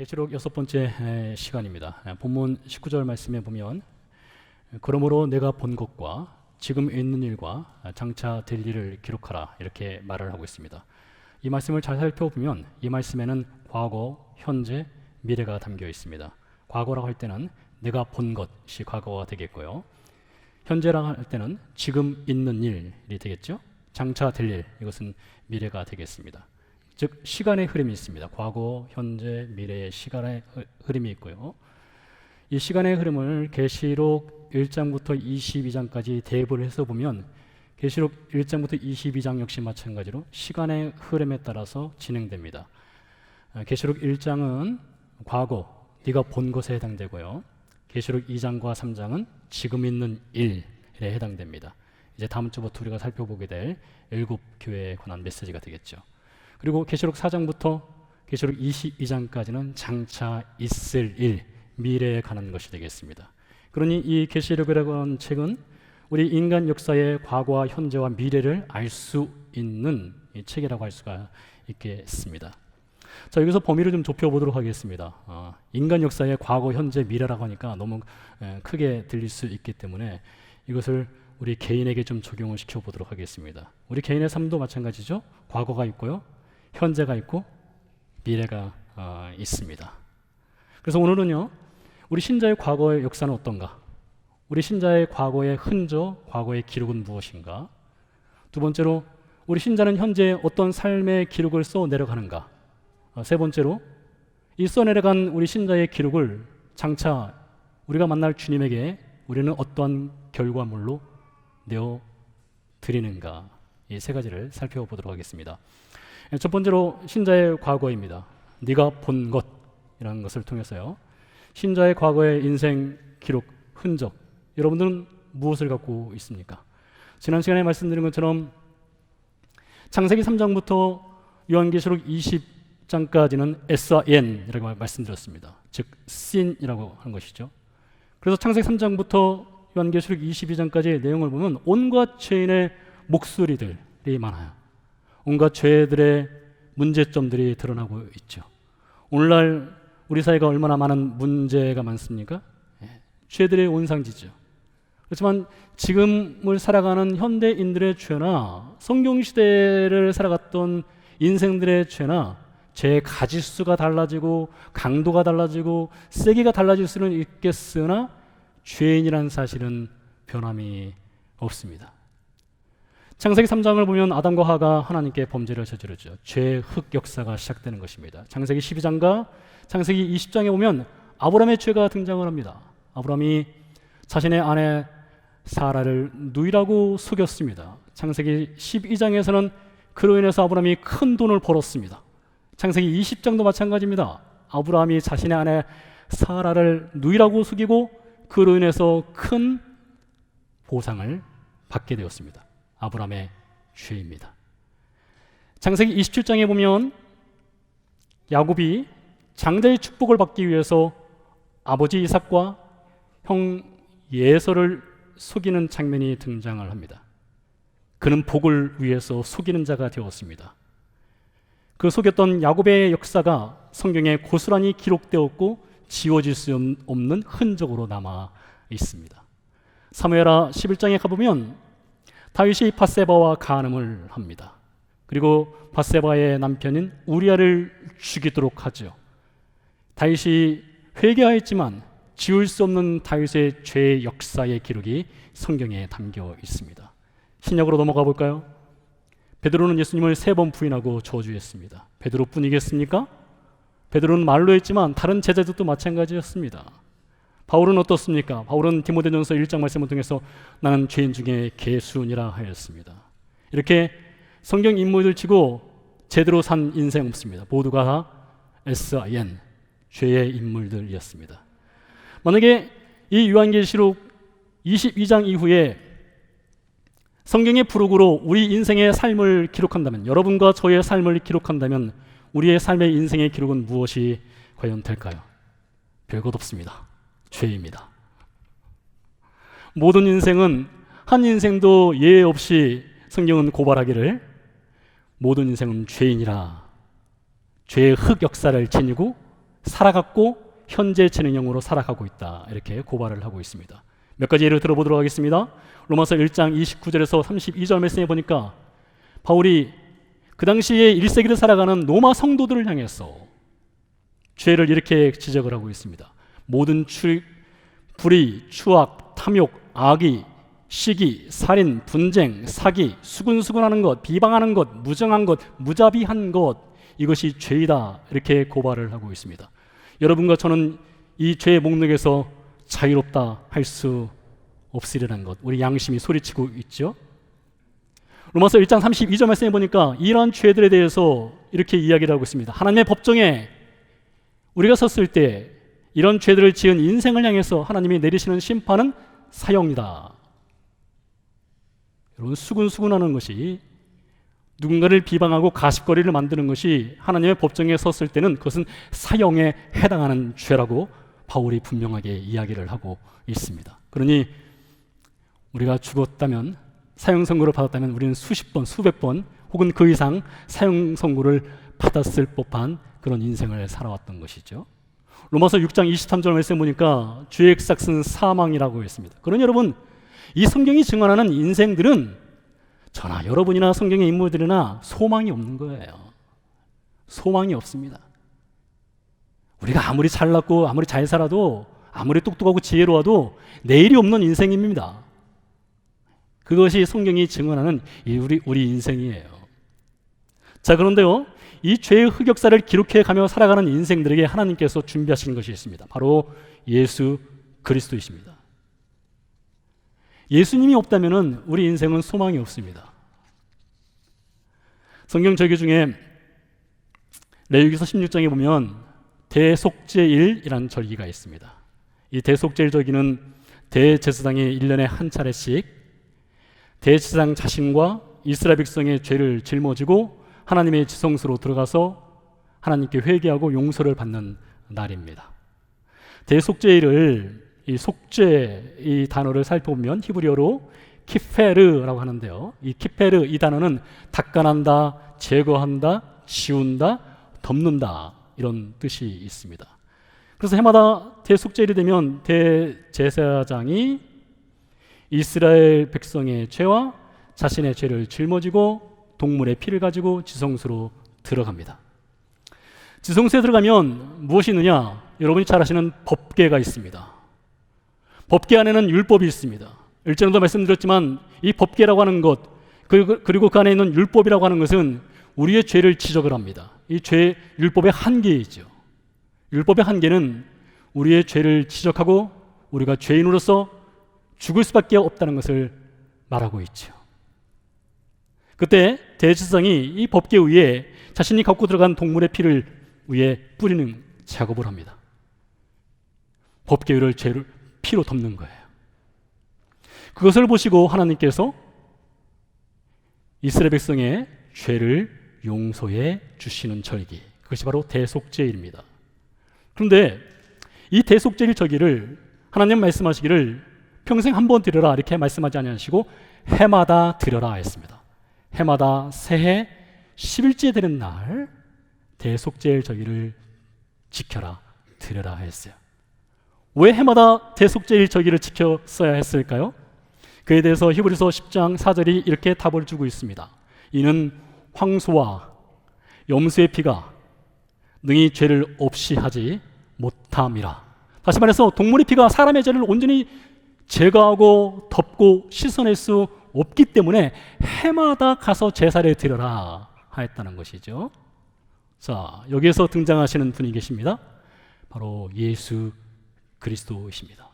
계시록 6번째 시간입니다. 본문 19절 말씀에 보면 그러므로 내가 본 것과 지금 있는 일과 장차 될 일을 기록하라 이렇게 말을 하고 있습니다. 이 말씀을 잘 살펴보면 이 말씀에는 과거, 현재, 미래가 담겨 있습니다. 과거라고 할 때는 내가 본 것이 과거가 되겠고요. 현재라고 할 때는 지금 있는 일이 되겠죠. 장차 될 일, 이것은 미래가 되겠습니다. 즉 시간의 흐름이 있습니다. 과거, 현재, 미래의 시간의 흐름이 있고요. 이 시간의 흐름을 계시록 1장부터 22장까지 대입을 해서 보면 계시록 1장부터 22장 역시 마찬가지로 시간의 흐름에 따라서 진행됩니다. 계시록 1장은 과거, 네가 본 것에 해당되고요. 계시록 2장과 3장은 지금 있는 일에 해당됩니다. 이제 다음 주부터 우리가 살펴보게 될 일곱 교회에 관한 메시지가 되겠죠. 그리고 계시록 4장부터 계시록 22장까지는 장차 있을 일, 미래에 관한 것이 되겠습니다. 그러니 이 계시록이라고 하는 책은 우리 인간 역사의 과거와 현재와 미래를 알 수 있는 이 책이라고 할 수가 있겠습니다. 자, 여기서 범위를 좀 좁혀보도록 하겠습니다. 인간 역사의 과거, 현재, 미래라고 하니까 너무 크게 들릴 수 있기 때문에 이것을 우리 개인에게 좀 적용을 시켜보도록 하겠습니다. 우리 개인의 삶도 마찬가지죠. 과거가 있고요, 현재가 있고 미래가 있습니다. 그래서 오늘은요, 우리 신자의 과거의 역사는 어떤가? 우리 신자의 과거의 흔적, 과거의 기록은 무엇인가? 두 번째로 우리 신자는 현재 어떤 삶의 기록을 써 내려가는가? 세 번째로 이 써내려간 우리 신자의 기록을 장차 우리가 만날 주님에게 우리는 어떠한 결과물로 내어 드리는가? 이 세 가지를 살펴보도록 하겠습니다. 첫 번째로 신자의 과거입니다. 네가 본 것이라는 것을 통해서요, 신자의 과거의 인생 기록, 흔적, 여러분들은 무엇을 갖고 있습니까? 지난 시간에 말씀드린 것처럼 창세기 3장부터 요한계시록 20장까지는 SIN이라고 말씀드렸습니다. 즉 신이라고 하는 것이죠. 그래서 창세기 3장부터 요한계시록 22장까지의 내용을 보면 온갖 죄인의 목소리들이 많아요. 온갖 죄들의 문제점들이 드러나고 있죠. 오늘날 우리 사회가 얼마나 많은 문제가 많습니까? 죄들의 온상지죠. 그렇지만 지금을 살아가는 현대인들의 죄나 성경시대를 살아갔던 인생들의 죄나 죄의 가지수가 달라지고 강도가 달라지고 세기가 달라질 수는 있겠으나 죄인이라는 사실은 변함이 없습니다. 창세기 3장을 보면 아담과 하가 하나님께 범죄를 저지르죠. 죄의 흑 역사가 시작되는 것입니다. 창세기 12장과 창세기 20장에 보면 아브라함의 죄가 등장을 합니다. 아브라함이 자신의 아내 사라를 누이라고 속였습니다. 창세기 12장에서는 그로 인해서 아브라함이 큰 돈을 벌었습니다. 창세기 20장도 마찬가지입니다. 아브라함이 자신의 아내 사라를 누이라고 속이고 그로 인해서 큰 보상을 받게 되었습니다. 아브라함의 죄입니다. 창세기 27장에 보면 야곱이 장자의 축복을 받기 위해서 아버지 이삭과 형 예서를 속이는 장면이 등장을 합니다. 그는 복을 위해서 속이는 자가 되었습니다. 그 속였던 야곱의 역사가 성경에 고스란히 기록되었고 지워질 수 없는 흔적으로 남아 있습니다. 사무엘하 11장에 가보면 다윗이 밧세바와 간음을 합니다. 그리고 밧세바의 남편인 우리아를 죽이도록 하죠. 다윗이 회개하였지만 지울 수 없는 다윗의 죄의 역사의 기록이 성경에 담겨 있습니다. 신약으로 넘어가 볼까요? 베드로는 예수님을 3번 부인하고 저주했습니다. 베드로뿐이겠습니까? 베드로는 말로 했지만 다른 제자들도 마찬가지였습니다. 바울은 어떻습니까? 바울은 디모데전서 1장 말씀을 통해서 나는 죄인 중에 개수니라 하였습니다. 이렇게 성경 인물들 치고 제대로 산 인생 없습니다. 모두가 SIN, 죄의 인물들이었습니다. 만약에 이 요한계시록 22장 이후에 성경의 부록으로 우리 인생의 삶을 기록한다면, 여러분과 저의 삶을 기록한다면 우리의 삶의 인생의 기록은 무엇이 과연 될까요? 별것 없습니다. 죄입니다. 모든 인생은, 한 인생도 예외 없이 성경은 고발하기를 모든 인생은 죄인이라, 죄의 흑 역사를 지니고 살아갔고 현재 진행형으로 살아가고 있다. 이렇게 고발을 하고 있습니다. 몇 가지 예를 들어보도록 하겠습니다. 로마서 1장 29절에서 32절 말씀해 보니까 바울이 그 당시에 1세기를 살아가는 로마 성도들을 향해서 죄를 이렇게 지적을 하고 있습니다. 모든 불의, 추악, 탐욕, 악의, 시기, 살인, 분쟁, 사기, 수군수군하는 것, 비방하는 것, 무정한 것, 무자비한 것, 이것이 죄이다. 이렇게 고발을 하고 있습니다. 여러분과 저는 이 죄의 목록에서 자유롭다 할 수 없으리라는 것, 우리 양심이 소리치고 있죠. 로마서 1장 32절 말씀해 보니까 이러한 죄들에 대해서 이렇게 이야기를 하고 있습니다. 하나님의 법정에 우리가 섰을 때 이런 죄들을 지은 인생을 향해서 하나님이 내리시는 심판은 사형이다. 여러분, 수군수군하는 것이, 누군가를 비방하고 가십거리를 만드는 것이 하나님의 법정에 섰을 때는 그것은 사형에 해당하는 죄라고 바울이 분명하게 이야기를 하고 있습니다. 그러니 우리가 죽었다면, 사형 선고를 받았다면 우리는 수십 번, 수백 번 혹은 그 이상 사형 선고를 받았을 법한 그런 인생을 살아왔던 것이죠. 로마서 6장 23절 말씀 보니까 죄의 삭은 사망이라고 했습니다. 그러니 여러분, 이 성경이 증언하는 인생들은 저나 여러분이나 성경의 인물들이나 소망이 없는 거예요. 소망이 없습니다. 우리가 아무리 잘났고 아무리 잘 살아도, 아무리 똑똑하고 지혜로워도 내일이 없는 인생입니다. 그것이 성경이 증언하는 우리 인생이에요. 자, 그런데요, 이 죄의 흑역사를 기록해 가며 살아가는 인생들에게 하나님께서 준비하신 것이 있습니다. 바로 예수 그리스도이십니다. 예수님이 없다면 우리 인생은 소망이 없습니다. 성경 절기 중에 레위기서 16장에 보면 대속죄일이라는 절기가 있습니다. 이 대속죄일 절기는 대제사장이 1년에 한 차례씩 대제사장 자신과 이스라엘 백성의 죄를 짊어지고 하나님의 지성소로 들어가서 하나님께 회개하고 용서를 받는 날입니다. 대속죄일을, 이 속죄, 이 단어를 살펴보면 히브리어로 키페르라고 하는데요, 이 키페르, 이 단어는 닦아낸다, 제거한다, 지운다, 덮는다, 이런 뜻이 있습니다. 그래서 해마다 대속죄일이 되면 대제사장이 이스라엘 백성의 죄와 자신의 죄를 짊어지고 동물의 피를 가지고 지성소로 들어갑니다. 지성소에 들어가면 무엇이 있느냐? 여러분이 잘 아시는 법궤가 있습니다. 법궤 안에는 율법이 있습니다. 일전에도 말씀드렸지만 이 법궤라고 하는 것, 그리고 그 안에 있는 율법이라고 하는 것은 우리의 죄를 지적을 합니다. 이 율법의 한계이죠. 율법의 한계는 우리의 죄를 지적하고 우리가 죄인으로서 죽을 수밖에 없다는 것을 말하고 있죠. 그때 대제사장이 이 법궤 위에 자신이 갖고 들어간 동물의 피를 위에 뿌리는 작업을 합니다. 법궤 위를 피로 덮는 거예요. 그것을 보시고 하나님께서 이스라엘 백성의 죄를 용서해 주시는 절기, 그것이 바로 대속죄일입니다. 그런데 이 대속죄일 절기를 하나님 말씀하시기를 평생 한 번 드려라 이렇게 말씀하지 않으시고 해마다 드려라 했습니다. 해마다 새해 10일째 되는 날 대속죄일 절기를 지켜라, 드려라 했어요. 왜 해마다 대속죄일 절기를 지켰어야 했을까요? 그에 대해서 히브리서 10장 4절이 이렇게 답을 주고 있습니다. 이는 황소와 염소의 피가 능히 죄를 없이 하지 못함이라. 다시 말해서 동물의 피가 사람의 죄를 온전히 제거하고 덮고 씻어낼 수 없기 때문에 해마다 가서 제사를 드려라 하였다는 것이죠. 자, 여기에서 등장하시는 분이 계십니다. 바로 예수 그리스도이십니다.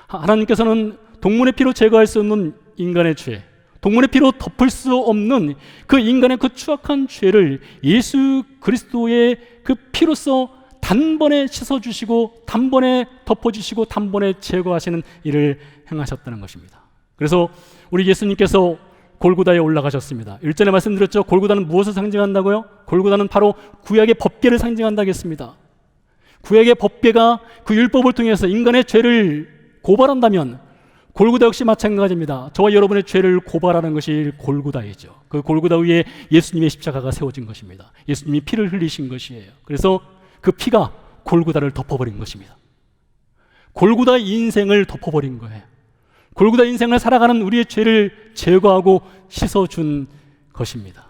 하나님께서는 동물의 피로 제거할 수 없는 인간의 죄, 동물의 피로 덮을 수 없는 그 인간의 그 추악한 죄를 예수 그리스도의 그 피로써 단번에 씻어주시고 단번에 덮어주시고 단번에 제거하시는 일을 행하셨다는 것입니다. 그래서 우리 예수님께서 골고다에 올라가셨습니다. 일전에 말씀드렸죠. 골고다는 무엇을 상징한다고요? 골고다는 바로 구약의 법궤를 상징한다고 했습니다. 구약의 법궤가 그 율법을 통해서 인간의 죄를 고발한다면 골고다 역시 마찬가지입니다. 저와 여러분의 죄를 고발하는 것이 골고다이죠. 그 골고다 위에 예수님의 십자가가 세워진 것입니다. 예수님이 피를 흘리신 것이에요. 그래서 그 피가 골고다를 덮어버린 것입니다. 골고다 인생을 덮어버린 거예요. 골고다 인생을 살아가는 우리의 죄를 제거하고 씻어준 것입니다.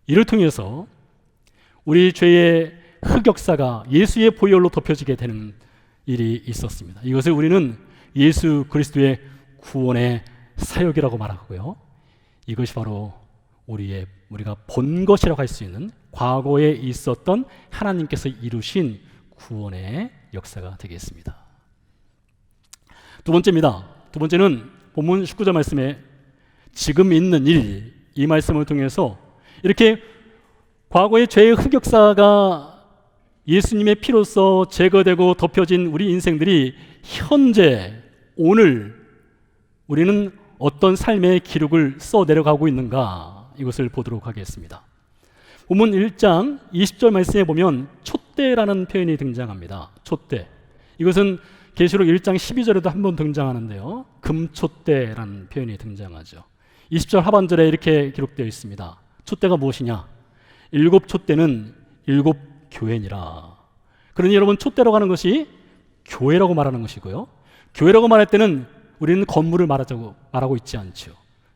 이를 통해서 우리 죄의 흑역사가 예수의 보혈로 덮여지게 되는 일이 있었습니다. 이것을 우리는 예수 그리스도의 구원의 사역이라고 말하고요. 이것이 바로 우리가 본 것이라고 할 수 있는 과거에 있었던 하나님께서 이루신 구원의 역사가 되겠습니다. 두 번째입니다. 두 번째는 본문 19절 말씀에 지금 있는 일, 이 말씀을 통해서 이렇게 과거의 죄의 흑역사가 예수님의 피로써 제거되고 덮여진 우리 인생들이 현재, 오늘 우리는 어떤 삶의 기록을 써내려가고 있는가, 이것을 보도록 하겠습니다. 본문 1장 20절 말씀에 보면 촛대라는 표현이 등장합니다. 촛대. 이것은 계시록 1장 12절에도 한번 등장하는데요. 금촛대라는 표현이 등장하죠. 20절 하반절에 이렇게 기록되어 있습니다. 촛대가 무엇이냐? 7 촛대는 7 교회니라. 그러니 여러분, 촛대라고 하는 것이 교회라고 말하는 것이고요. 교회라고 말할 때는 우리는 건물을 말하고 있지 않죠.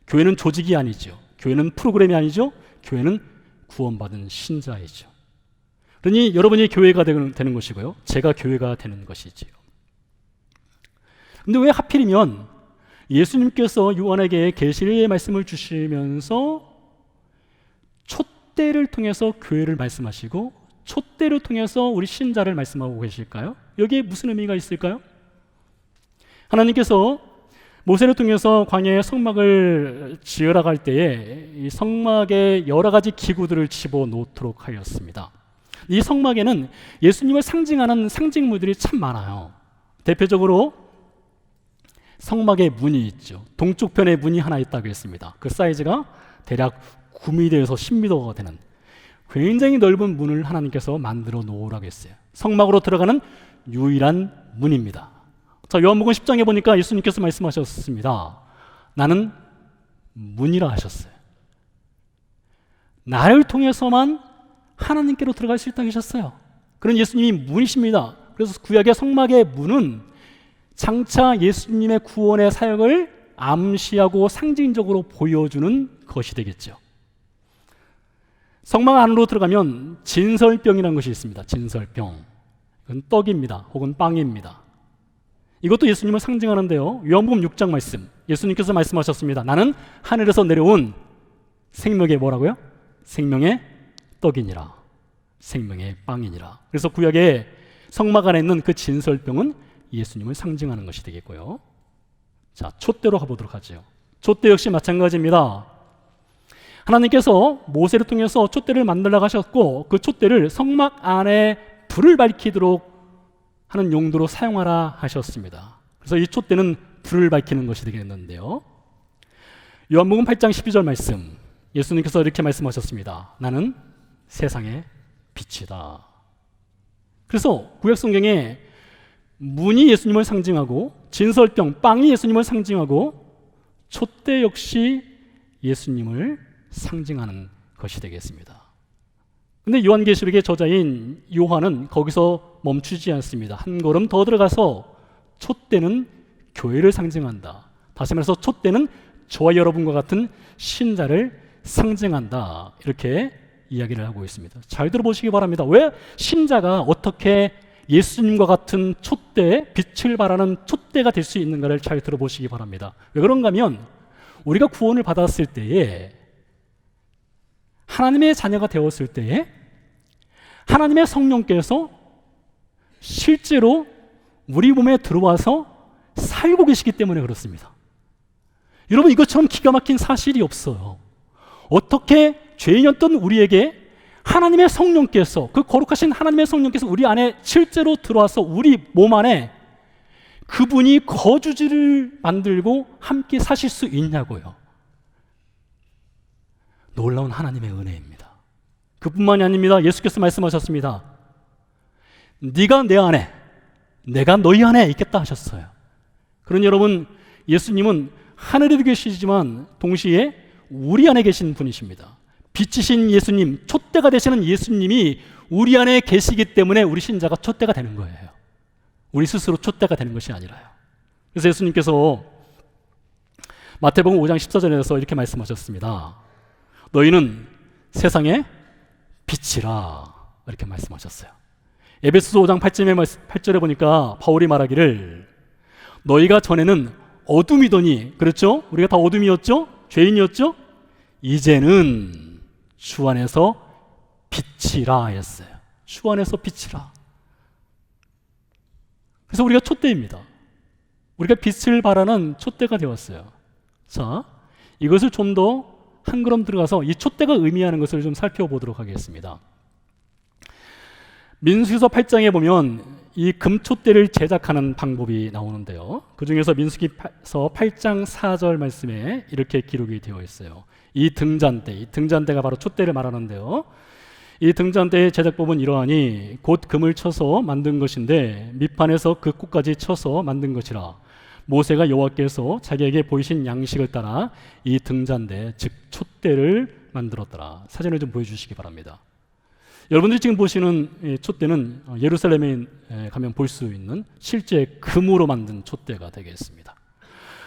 교회는 조직이 아니죠. 교회는 프로그램이 아니죠. 교회는 구원받은 신자이죠. 그러니 여러분이 교회가 되는 것이고요. 제가 교회가 되는 것이지요. 근데 왜 하필이면 예수님께서 요한에게 계시의 말씀을 주시면서 촛대를 통해서 교회를 말씀하시고 촛대를 통해서 우리 신자를 말씀하고 계실까요? 여기에 무슨 의미가 있을까요? 하나님께서 모세를 통해서 광야에 성막을 지으러 갈 때에 이 성막에 여러 가지 기구들을 집어넣도록 하였습니다. 이 성막에는 예수님을 상징하는 상징물들이 참 많아요. 대표적으로 성막에 문이 있죠. 동쪽 편에 문이 하나 있다고 했습니다. 그 사이즈가 대략 9m에서 10m가 되는 굉장히 넓은 문을 하나님께서 만들어 놓으라고 했어요. 성막으로 들어가는 유일한 문입니다. 자, 요한복음 10장에 보니까 예수님께서 말씀하셨습니다. 나는 문이라 하셨어요. 나를 통해서만 하나님께로 들어갈 수 있다고 하셨어요. 그런 예수님이 문이십니다. 그래서 구약의 성막의 문은 장차 예수님의 구원의 사역을 암시하고 상징적으로 보여주는 것이 되겠죠. 성막 안으로 들어가면 진설병이라는 것이 있습니다. 진설병. 이건 떡입니다. 혹은 빵입니다. 이것도 예수님을 상징하는데요. 요한복음 6장 말씀, 예수님께서 말씀하셨습니다. 나는 하늘에서 내려온 생명의 뭐라고요? 생명의 떡이니라. 생명의 빵이니라. 그래서 구약의 성막 안에 있는 그 진설병은 예수님을 상징하는 것이 되겠고요. 자, 촛대로 가보도록 하죠. 촛대 역시 마찬가지입니다. 하나님께서 모세를 통해서 촛대를 만들라고 하셨고 그 촛대를 성막 안에 불을 밝히도록 하는 용도로 사용하라 하셨습니다. 그래서 이 촛대는 불을 밝히는 것이 되겠는데요. 요한복음 8장 12절 말씀, 예수님께서 이렇게 말씀하셨습니다. 나는 세상의 빛이다. 그래서 구약 성경에 문이 예수님을 상징하고 진설병, 빵이 예수님을 상징하고 촛대 역시 예수님을 상징하는 것이 되겠습니다. 근데 요한계시록의 저자인 요한은 거기서 멈추지 않습니다. 한 걸음 더 들어가서 촛대는 교회를 상징한다. 다시 말해서 촛대는 저와 여러분과 같은 신자를 상징한다. 이렇게 이야기를 하고 있습니다. 잘 들어보시기 바랍니다. 왜 신자가 어떻게 예수님과 같은 촛대, 빛을 발하는 촛대가 될 수 있는가를 잘 들어보시기 바랍니다. 왜 그런가 하면 우리가 구원을 받았을 때에 하나님의 자녀가 되었을 때에 하나님의 성령께서 실제로 우리 몸에 들어와서 살고 계시기 때문에 그렇습니다. 여러분, 이것처럼 기가 막힌 사실이 없어요. 어떻게 죄인이었던 우리에게 하나님의 성령께서, 그 거룩하신 하나님의 성령께서 우리 안에 실제로 들어와서 우리 몸 안에 그분이 거주지를 만들고 함께 사실 수 있냐고요. 놀라운 하나님의 은혜입니다. 그뿐만이 아닙니다. 예수께서 말씀하셨습니다. 네가 내 안에, 내가 너희 안에 있겠다 하셨어요. 그러니 여러분, 예수님은 하늘에도 계시지만 동시에 우리 안에 계신 분이십니다. 빛이신 예수님, 촛대가 되시는 예수님이 우리 안에 계시기 때문에 우리 신자가 촛대가 되는 거예요. 우리 스스로 촛대가 되는 것이 아니라요. 그래서 예수님께서 마태복음 5장 14절에서 이렇게 말씀하셨습니다. 너희는 세상의 빛이라 이렇게 말씀하셨어요. 에베소서 5장 8절에 보니까 바울이 말하기를 너희가 전에는 어둠이더니, 그렇죠? 우리가 다 어둠이었죠? 죄인이었죠? 이제는 주 안에서 빛이라 했어요. 주 안에서 빛이라. 그래서 우리가 촛대입니다. 우리가 빛을 발하는 촛대가 되었어요. 자, 이것을 좀 더 한 걸음 들어가서 이 촛대가 의미하는 것을 좀 살펴보도록 하겠습니다. 민수기서 8장에 보면 이 금촛대를 제작하는 방법이 나오는데요. 그 중에서 민수기서 8장 4절 말씀에 이렇게 기록이 되어 있어요. 이 등잔대가 바로 촛대를 말하는데요. 이 등잔대의 제작법은 이러하니 곧 금을 쳐서 만든 것인데 밑판에서 그 끝까지 쳐서 만든 것이라. 모세가 여호와께서 자기에게 보이신 양식을 따라 이 등잔대 즉 촛대를 만들었더라. 사진을 좀 보여주시기 바랍니다. 여러분들이 지금 보시는 이 촛대는 예루살렘에 가면 볼 수 있는 실제 금으로 만든 촛대가 되겠습니다.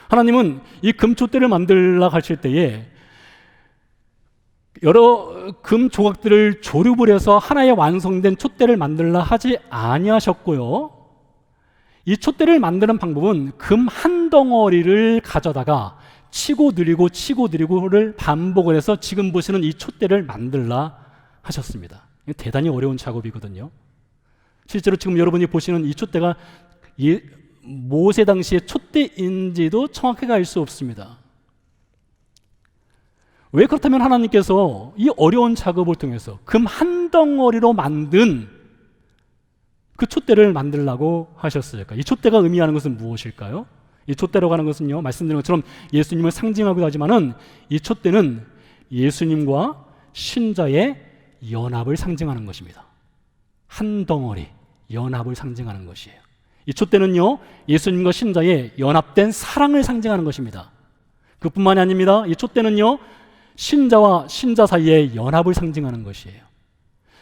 하나님은 이 금촛대를 만들라 하실 때에 여러 금 조각들을 조립을 해서 하나의 완성된 촛대를 만들라 하지 아니하셨고요. 이 촛대를 만드는 방법은 금 한 덩어리를 가져다가 치고 느리고를 반복을 해서 지금 보시는 이 촛대를 만들라 하셨습니다. 대단히 어려운 작업이거든요. 실제로 지금 여러분이 보시는 이 촛대가 모세 당시의 촛대인지도 정확하게 알 수 없습니다. 왜 그렇다면 하나님께서 이 어려운 작업을 통해서 금 한 덩어리로 만든 그 촛대를 만들라고 하셨을까? 이 촛대가 의미하는 것은 무엇일까요? 이 촛대라고 하는 것은요, 말씀드린 것처럼 예수님을 상징하기도 하지만은 이 촛대는 예수님과 신자의 연합을 상징하는 것입니다. 한 덩어리 연합을 상징하는 것이에요. 이 촛대는요, 예수님과 신자의 연합된 사랑을 상징하는 것입니다. 그뿐만이 아닙니다. 이 촛대는요, 신자와 신자 사이의 연합을 상징하는 것이에요.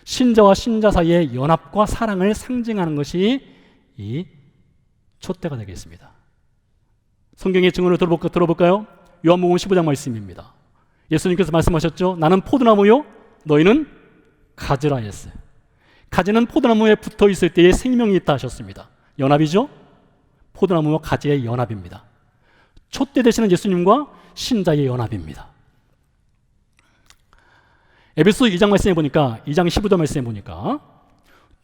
신자와 신자 사이의 연합과 사랑을 상징하는 것이 이 촛대가 되겠습니다. 성경의 증언을 들어볼까요? 요한복음 15장 말씀입니다. 예수님께서 말씀하셨죠. 나는 포도나무요, 너희는 가지라 했어요. 가지는 포도나무에 붙어 있을 때에 생명이 있다 하셨습니다. 연합이죠? 포도나무와 가지의 연합입니다. 촛대 되시는 예수님과 신자의 연합입니다. 에베소 2장 말씀해 보니까 2장 15절 말씀해 보니까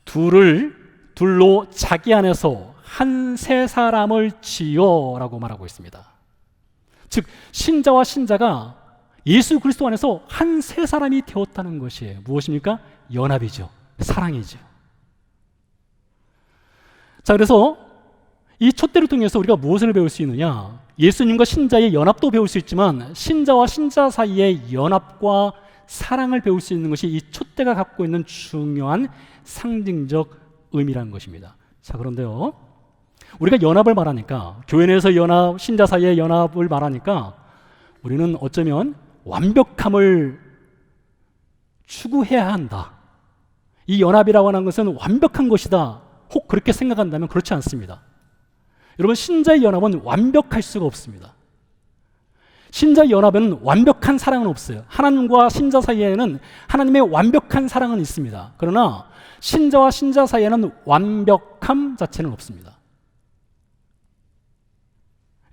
둘로 자기 안에서 한 세 사람을 지어라고 말하고 있습니다. 즉 신자와 신자가 예수 그리스도 안에서 한 세 사람이 되었다는 것이에요. 무엇입니까? 연합이죠. 사랑이죠. 자, 그래서 이 촛대를 통해서 우리가 무엇을 배울 수 있느냐? 예수님과 신자의 연합도 배울 수 있지만 신자와 신자 사이의 연합과 사랑을 배울 수 있는 것이 이 촛대가 갖고 있는 중요한 상징적 의미라는 것입니다. 자, 그런데요, 우리가 연합을 말하니까, 교회 내에서 연합, 신자 사이의 연합을 말하니까 우리는 어쩌면 완벽함을 추구해야 한다. 이 연합이라고 하는 것은 완벽한 것이다. 혹 그렇게 생각한다면 그렇지 않습니다. 여러분, 신자의 연합은 완벽할 수가 없습니다. 신자의 연합에는 완벽한 사랑은 없어요. 하나님과 신자 사이에는 하나님의 완벽한 사랑은 있습니다. 그러나 신자와 신자 사이에는 완벽함 자체는 없습니다.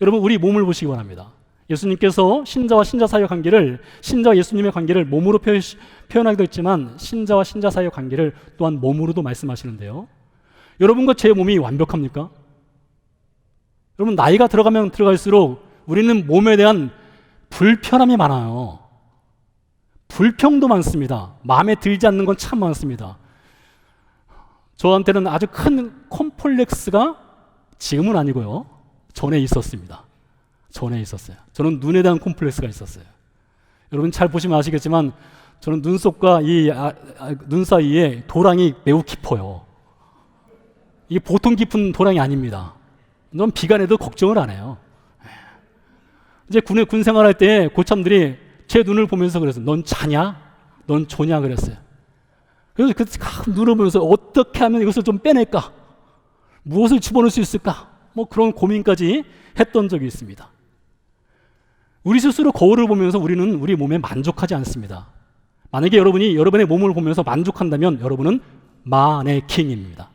여러분, 우리 몸을 보시기 바랍니다. 예수님께서 신자와 신자 사이의 관계를, 신자와 예수님의 관계를 몸으로 표현하기도 했지만 신자와 신자 사이의 관계를 또한 몸으로도 말씀하시는데요. 여러분과 제 몸이 완벽합니까? 여러분, 나이가 들어가면 들어갈수록 우리는 몸에 대한 불편함이 많아요. 불평도 많습니다. 마음에 들지 않는 건 참 많습니다. 저한테는 아주 큰 콤플렉스가 지금은 아니고요, 전에 있었습니다. 전에 있었어요. 저는 눈에 대한 콤플렉스가 있었어요. 여러분 잘 보시면 아시겠지만 저는 눈썹과 이 눈 사이에 도랑이 매우 깊어요. 이게 보통 깊은 도랑이 아닙니다. 넌 비가 내도 걱정을 안 해요. 이제 군 생활할 때 고참들이 제 눈을 보면서 그랬어요. 넌 자냐? 넌 조냐? 그랬어요. 그래서 눈을 보면서 어떻게 하면 이것을 좀 빼낼까? 무엇을 집어넣을 수 있을까? 뭐 그런 고민까지 했던 적이 있습니다. 우리 스스로 거울을 보면서 우리는 우리 몸에 만족하지 않습니다. 만약에 여러분이 여러분의 몸을 보면서 만족한다면 여러분은 마네킹입니다.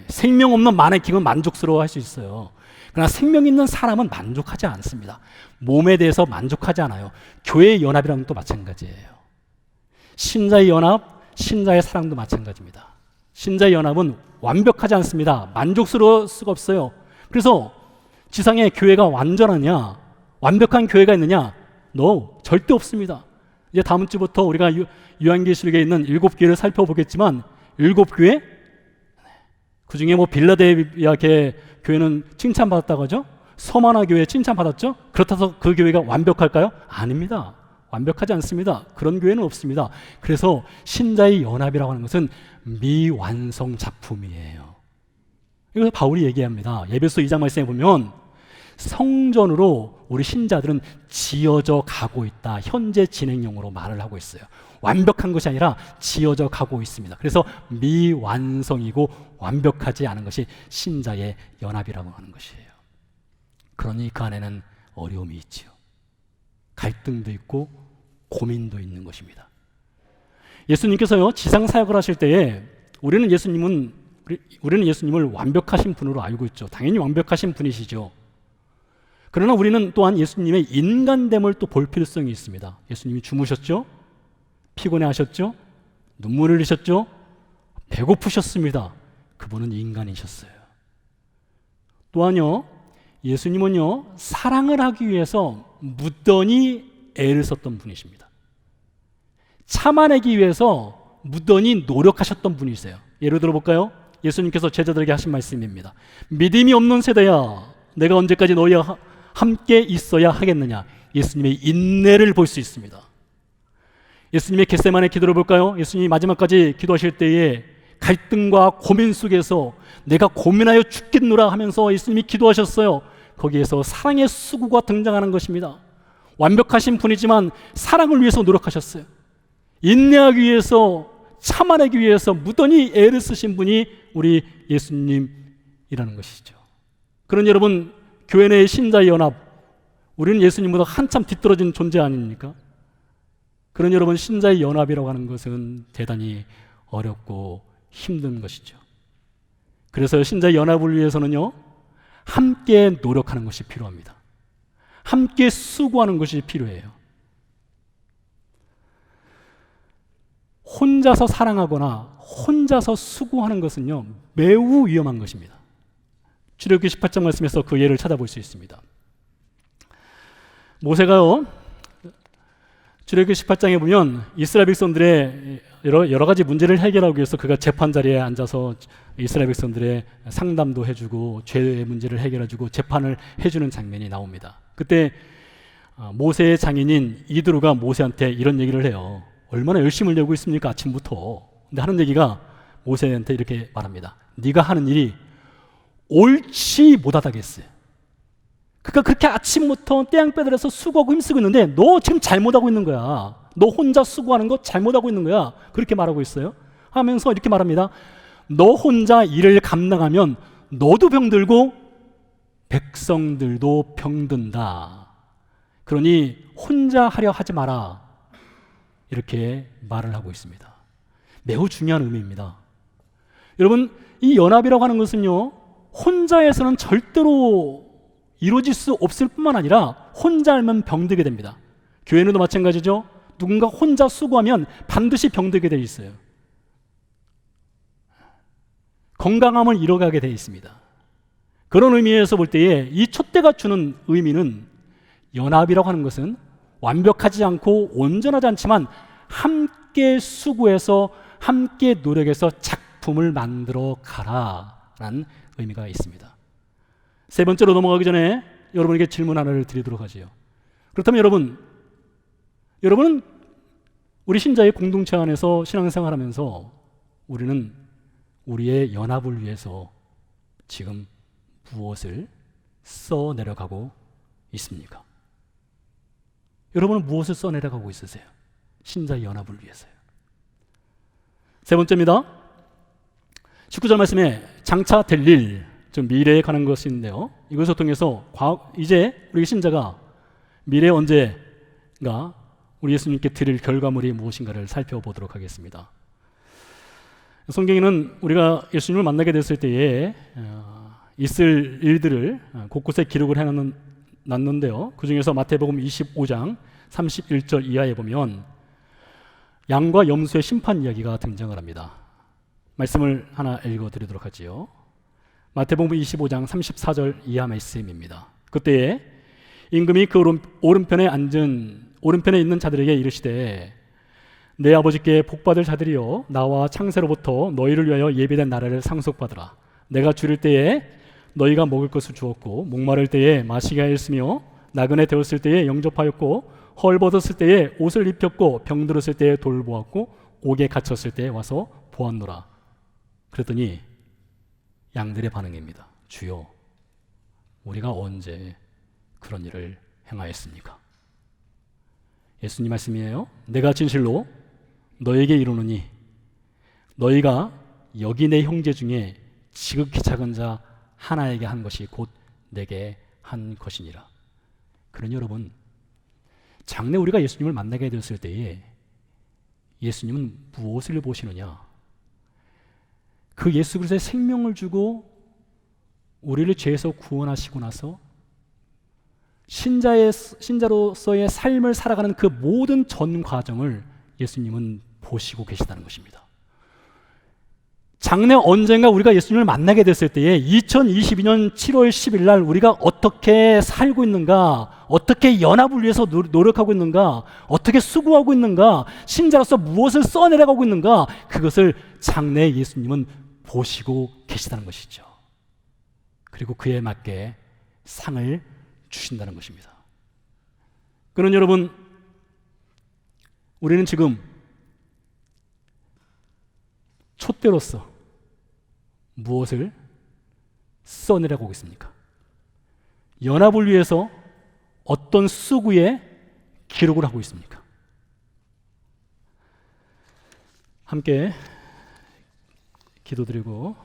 생명 없는 마네킹은 만족스러워 할 수 있어요. 그러나 생명 있는 사람은 만족하지 않습니다. 몸에 대해서 만족하지 않아요. 교회의 연합이랑 또 마찬가지예요. 신자의 연합, 신자의 사랑도 마찬가지입니다. 신자의 연합은 완벽하지 않습니다. 만족스러울 수가 없어요. 그래서 지상에 교회가 완전하냐, 완벽한 교회가 있느냐? 절대 없습니다. 이제 다음 주부터 우리가 요한계시록에 있는 7교회를 살펴보겠지만 7교회, 그 중에 뭐 빌라델비아 교회는 칭찬받았다고 하죠. 서마나 교회 칭찬받았죠. 그렇다고 그 교회가 완벽할까요? 아닙니다. 완벽하지 않습니다. 그런 교회는 없습니다. 그래서 신자의 연합이라고 하는 것은 미완성 작품이에요. 이걸 바울이 얘기합니다. 에베소 2장 말씀에 보면 성전으로 우리 신자들은 지어져 가고 있다. 현재 진행형으로 말을 하고 있어요. 완벽한 것이 아니라 지어져 가고 있습니다. 그래서 미완성이고 완벽하지 않은 것이 신자의 연합이라고 하는 것이에요. 그러니 그 안에는 어려움이 있지요. 갈등도 있고 고민도 있는 것입니다. 예수님께서요, 지상 사역을 하실 때에 우리는 예수님을 완벽하신 분으로 알고 있죠. 당연히 완벽하신 분이시죠. 그러나 우리는 또한 예수님의 인간됨을 또 볼 필요성이 있습니다. 예수님이 주무셨죠? 피곤해 하셨죠? 눈물을 흘리셨죠? 배고프셨습니다. 그분은 인간이셨어요. 또한요, 예수님은요, 사랑을 하기 위해서 무던히 애를 썼던 분이십니다. 참아내기 위해서 무던히 노력하셨던 분이세요. 예를 들어볼까요? 예수님께서 제자들에게 하신 말씀입니다. 믿음이 없는 세대야, 내가 언제까지 너희와 함께 있어야 하겠느냐. 예수님의 인내를 볼 수 있습니다. 예수님의 겟세마네 기도를 볼까요? 예수님이 마지막까지 기도하실 때에 갈등과 고민 속에서 내가 고민하여 죽겠노라 하면서 예수님이 기도하셨어요. 거기에서 사랑의 수구가 등장하는 것입니다. 완벽하신 분이지만 사랑을 위해서 노력하셨어요. 인내하기 위해서, 참아내기 위해서 무던히 애를 쓰신 분이 우리 예수님이라는 것이죠. 그런 여러분, 교회 내의 신자의 연합, 우리는 예수님보다 한참 뒤떨어진 존재 아닙니까? 그런 여러분, 신자의 연합이라고 하는 것은 대단히 어렵고 힘든 것이죠. 그래서 신자의 연합을 위해서는요, 함께 노력하는 것이 필요합니다. 함께 수고하는 것이 필요해요. 혼자서 사랑하거나 혼자서 수고하는 것은요, 매우 위험한 것입니다. 출애굽기 18장 말씀에서 그 예를 찾아볼 수 있습니다. 모세가요, 출애굽기 18장에 보면 이스라엘 백성들의 여러 가지 문제를 해결하기 위해서 그가 재판 자리에 앉아서 이스라엘 백성들의 상담도 해주고 죄의 문제를 해결해주고 재판을 해주는 장면이 나옵니다. 그때 모세의 장인인 이드로가 모세한테 이런 얘기를 해요. 얼마나 열심을 내고 있습니까, 아침부터. 근데 하는 얘기가 모세한테 이렇게 말합니다. 네가 하는 일이 옳지 못하다겠어요. 그러니까 그렇게 아침부터 떼양 빼들어서 수고하고 힘쓰고 있는데 너 지금 잘못하고 있는 거야. 너 혼자 수고하는 거 잘못하고 있는 거야. 그렇게 말하고 있어요. 하면서 이렇게 말합니다. 너 혼자 일을 감당하면 너도 병들고 백성들도 병든다. 그러니 혼자 하려 하지 마라. 이렇게 말을 하고 있습니다. 매우 중요한 의미입니다. 여러분, 이 연합이라고 하는 것은요, 혼자에서는 절대로 이루어질 수 없을 뿐만 아니라 혼자 알면 병들게 됩니다. 교회는도 마찬가지죠. 누군가 혼자 수고하면 반드시 병들게 되어 있어요. 건강함을 잃어가게 되어 있습니다. 그런 의미에서 볼 때에 이 촛대가 주는 의미는, 연합이라고 하는 것은 완벽하지 않고 온전하지 않지만 함께 수고해서 함께 노력해서 작품을 만들어 가라라는 의미가 있습니다. 세 번째로 넘어가기 전에 여러분에게 질문 하나를 드리도록 하지요. 그렇다면 여러분은 우리 신자의 공동체 안에서 신앙생활하면서 우리는 우리의 연합을 위해서 지금 무엇을 써내려가고 있습니까? 여러분은 무엇을 써내려가고 있으세요? 신자의 연합을 위해서요. 세 번째입니다. 19절 말씀에 장차 될 일, 즉 미래에 관한 것이 있는데요. 이것을 통해서 이제 우리 신자가 미래 언제가 우리 예수님께 드릴 결과물이 무엇인가를 살펴보도록 하겠습니다. 성경에는 우리가 예수님을 만나게 됐을 때에 있을 일들을 곳곳에 기록을 해놨는데요. 그 중에서 마태복음 25장 31절 이하에 보면 양과 염소의 심판 이야기가 등장을 합니다. 말씀을 하나 읽어드리도록 하지요. 마태복음 25장 34절 이하 말씀입니다. 그때에 임금이 그 오른편에 있는 자들에게 이르시되 내 아버지께 복받을 자들이여 나와 창세로부터 너희를 위하여 예비된 나라를 상속받으라. 내가 줄일 때에 너희가 먹을 것을 주었고 목마를 때에 마시게 하였으며 나그네 되었을 때에 영접하였고 헐벗었을 때에 옷을 입혔고 병들었을 때에 돌보았고 옥에 갇혔을 때에 와서 보았노라. 그랬더니 양들의 반응입니다. 주여, 우리가 언제 그런 일을 행하였습니까? 예수님 말씀이에요. 내가 진실로 너에게 이르노니 너희가 여기 내 형제 중에 지극히 작은 자 하나에게 한 것이 곧 내게 한 것이니라. 그러니 여러분, 장래 우리가 예수님을 만나게 되었을 때에 예수님은 무엇을 보시느냐? 그 예수 그리스도의 생명을 주고 우리를 죄에서 구원하시고 나서 신자로서의 삶을 살아가는 그 모든 전 과정을 예수님은 보시고 계시다는 것입니다. 장래 언젠가 우리가 예수님을 만나게 됐을 때에 2022년 7월 10일 날 우리가 어떻게 살고 있는가, 어떻게 연합을 위해서 노력하고 있는가, 어떻게 수고하고 있는가, 신자로서 무엇을 써내려가고 있는가, 그것을 장래 예수님은 보시고 계시다는 것이죠. 그리고 그에 맞게 상을 주신다는 것입니다. 그러나 여러분, 우리는 지금 촛대로서 무엇을 써내려가고 있습니까? 연합을 위해서 어떤 수구에 기록을 하고 있습니까? 함께 기도드리고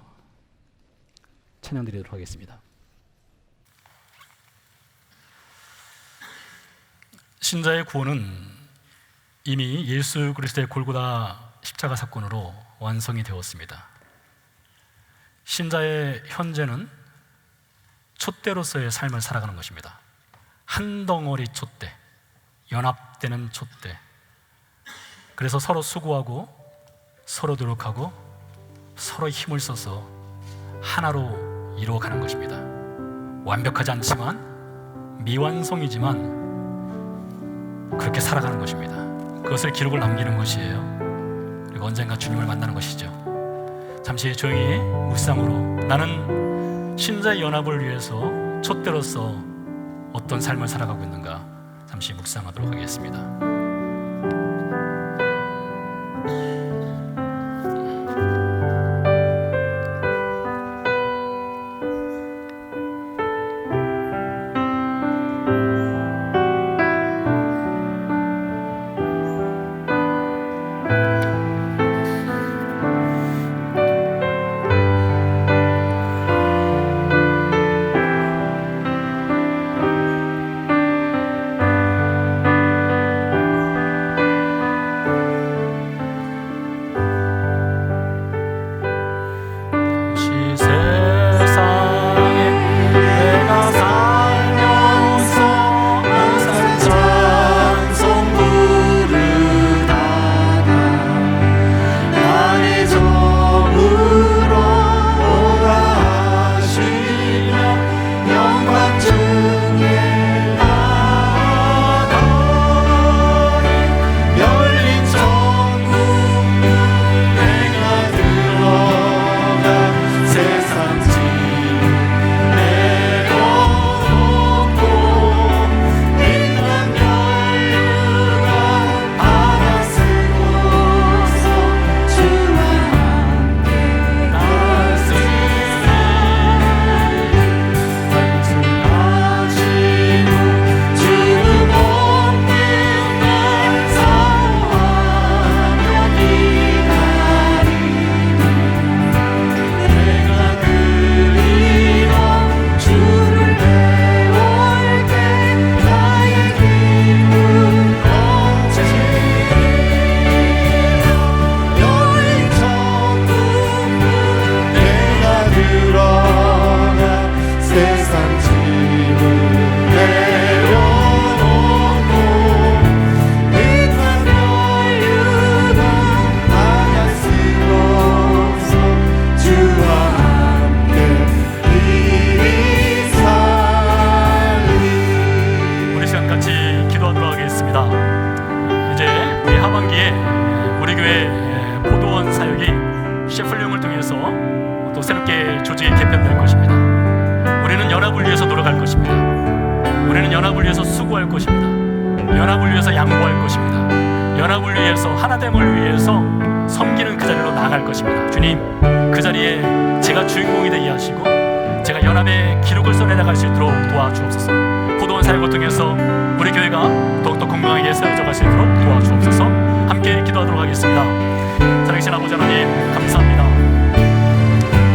찬양드리도록 하겠습니다. 신자의 구원은 이미 예수 그리스도의 골고다 십자가 사건으로 완성이 되었습니다. 신자의 현재는 촛대로서의 삶을 살아가는 것입니다. 한 덩어리 촛대, 연합되는 촛대. 그래서 서로 수고하고 서로 노력하고 서로 힘을 써서 하나로 이루어가는 것입니다. 완벽하지 않지만, 미완성이지만 그렇게 살아가는 것입니다. 그것을 기록을 남기는 것이에요. 그리고 언젠가 주님을 만나는 것이죠. 잠시 조용히 묵상으로 나는 신자의 연합을 위해서 촛대로서 어떤 삶을 살아가고 있는가 잠시 묵상하도록 하겠습니다. 연합을 위해서 양보할 것입니다. 연합을 위해서, 하나됨을 위해서 섬기는 그 자리로 나아갈 것입니다. 주님, 그 자리에 제가 주인공이 되게 하시고 제가 연합의 기록을 써내려갈 수 있도록 도와주옵소서. 포도원 사역을 통해서 우리 교회가 더욱더 건강하게 세워져 갈 수 있도록 도와주옵소서. 함께 기도하도록 하겠습니다. 살아계신 아버지 하나님, 감사합니다.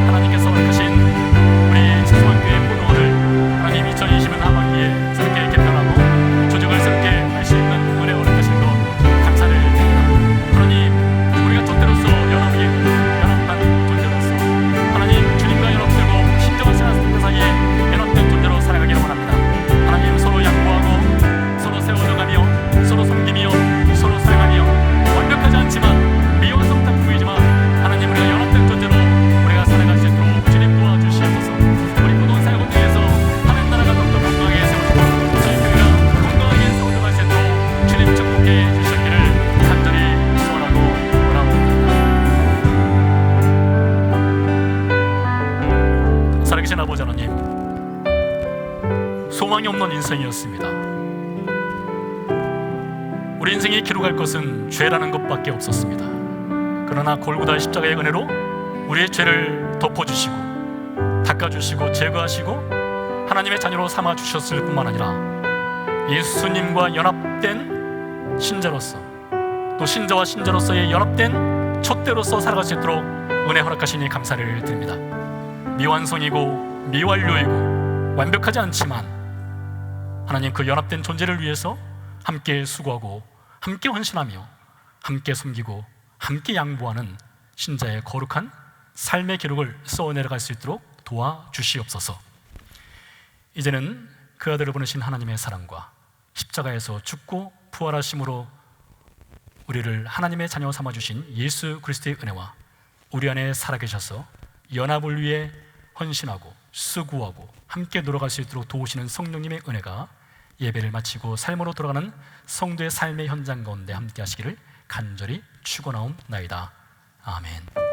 하나님께서 허락하신 우리 소소한 교회 포도원을 하나님 2020년 하반기에 새롭게 개편하고 조직을 새롭게 할 수 있는 은혜 허락하신 것 감사를 드립니다. 하나님, 우리가 족대로서 연합한 존재로서 하나님 주님과 연합되고 신정한 신앙 사이에 연합된 존재로 살아가기를 원합니다. 하나님, 서로 양보하고 서로 세워져가며 서로 섬기며 서로 사랑하며 완벽하지 않지만 미완성탄 부부이지만 하나님, 우리가 연합된 존재로 우리가 살아갈 수 있도록 주님 도와주시옵소서. 우리 포도원 사역을 통해서 하나님 나라가 더욱더 건강하게 세워지고 저희 교회가 건강하게 세워져 갈 수 있도록 주님 축복해 주셨기를 간절히 소원하고 원합니다. 살아계신 아버지 하나님, 소망이 없는 인생이었습니다. 우리 인생에 기록할 것은 죄라는 것밖에 없었습니다. 그러나 골고다의 십자가의 은혜로 우리의 죄를 덮어주시고 닦아주시고 제거하시고 하나님의 자녀로 삼아주셨을 뿐만 아니라 예수님과 연합된 신자로서, 또 신자와 신자로서의 연합된 촛대로서 살아갈 수 있도록 은혜 허락하시니 감사를 드립니다. 미완성이고 미완료이고 완벽하지 않지만 하나님, 그 연합된 존재를 위해서 함께 수고하고 함께 헌신하며 함께 섬기고 함께 양보하는 신자의 거룩한 삶의 기록을 써내려갈 수 있도록 도와주시옵소서. 이제는 그 아들을 보내신 하나님의 사랑과 십자가에서 죽고 부활하심으로 우리를 하나님의 자녀 삼아주신 예수 그리스도의 은혜와 우리 안에 살아계셔서 연합을 위해 헌신하고 수고하고 함께 놀아갈 수 있도록 도우시는 성령님의 은혜가 예배를 마치고 삶으로 돌아가는 성도의 삶의 현장 가운데 함께 하시기를 간절히 축원하옵나이다. 아멘.